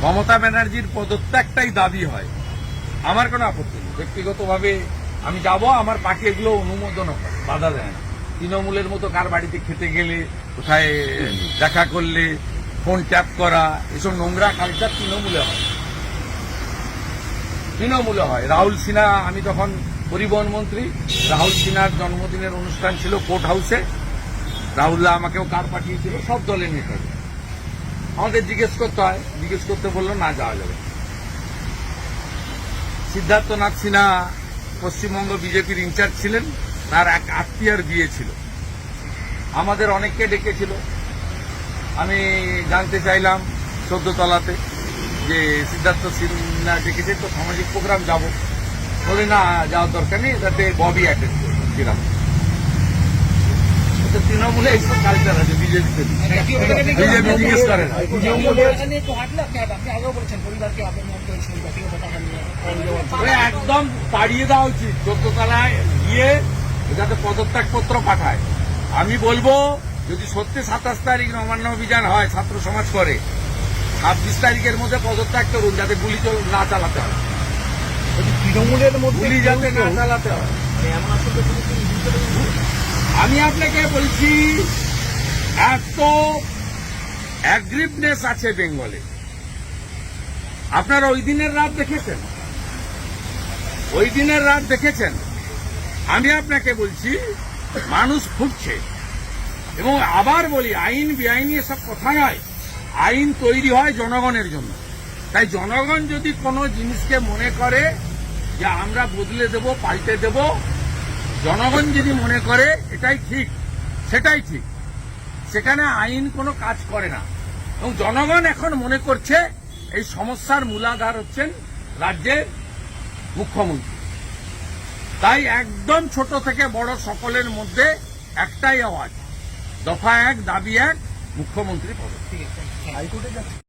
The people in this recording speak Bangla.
মমতা ব্যানার্জির পদত্যাগটাই দাবি হয়, আমার কোনো আপত্তি নেই। ব্যক্তিগতভাবে আমি যাব, আমার পার্টি এগুলো অনুমোদন করে, বাধা দেয় না। তৃণমূলের মতো কার বাড়িতে খেতে গেলে, কোথায় দেখা করলে ফোন ট্যাপ করা, এসব নোংরা কালচার তৃণমূলে হয়। রাহুল সিনহা, আমি তখন পরিবহন মন্ত্রী, রাহুল সিনহার জন্মদিনের অনুষ্ঠান ছিল কোর্ট হাউসে, রাহুল্লাহ আমাকেও কার পাঠিয়েছিল, সব দলের নেতাদের। আমাদের জিজ্ঞেস করতে হয়, জিজ্ঞেস করতে বললো না যাওয়া যাবে। সিদ্ধার্থনাথ সিনহা পশ্চিমবঙ্গ বিজেপির ইনচার্জ ছিলেন, তার এক আত্মীয়ার বিয়ে ছিল, আমাদের অনেককে ডেকেছিল। আমি জানতে চাইলাম 14 তলাতে যে সিদ্ধার্থ সিনহা ডেকেছে, তো সামাজিক প্রোগ্রাম যাব, বলে না যাওয়ার দরকার নেই, তাতে ববি অ্যাটেন্ড করবে। তৃণমূলে এইসব কালচার আছে, বিজেপিতে বিজেপি জিজ্ঞেস করে না। একদম তাড়িয়ে দেওয়া উচিত, 14 তলায় গিয়ে যাতে পদত্যাগপত্র পাঠায়। আমি বলবো যদি সত্যি 27 তারিখ নবান্ন অভিযান হয়, ছাত্র সমাজ করে, 26 তারিখের মধ্যে পদত্যাগ করুন, যাতে গুলি না চালাতে হয়, তৃণমূলের মধ্যে গুলি যাতে না চালাতে হয়। আমি আপনাকে বলছি, এত অ্যাগ্রিভনেস আছে বেঙ্গলে। আপনারা ওই দিনের রাত দেখেছেন, আমি আপনাকে বলছি মানুষ ফুটছে। এবং আবার বলি, আইন বেআইনি এসব কথা নয়, আইন তৈরি হয় জনগণের জন্য। তাই জনগণ যদি কোনো জিনিসকে মনে করে যে আমরা বদলে দেব, পাল্টে দেব, জনগণ যদি মনে করে এটাই ঠিক, সেটাই ঠিক, সেখানে আইন কোনো কাজ করে না। এবং জনগণ এখন মনে করছে এই সমস্যার মূলাধার হচ্ছেন রাজ্যের মুখ্যমন্ত্রী। তাই একদম ছোট থেকে বড় সকলের মধ্যে একটাই আওয়াজ, দফা 1, দাবি 1, মুখ্যমন্ত্রী পদত্যাগ।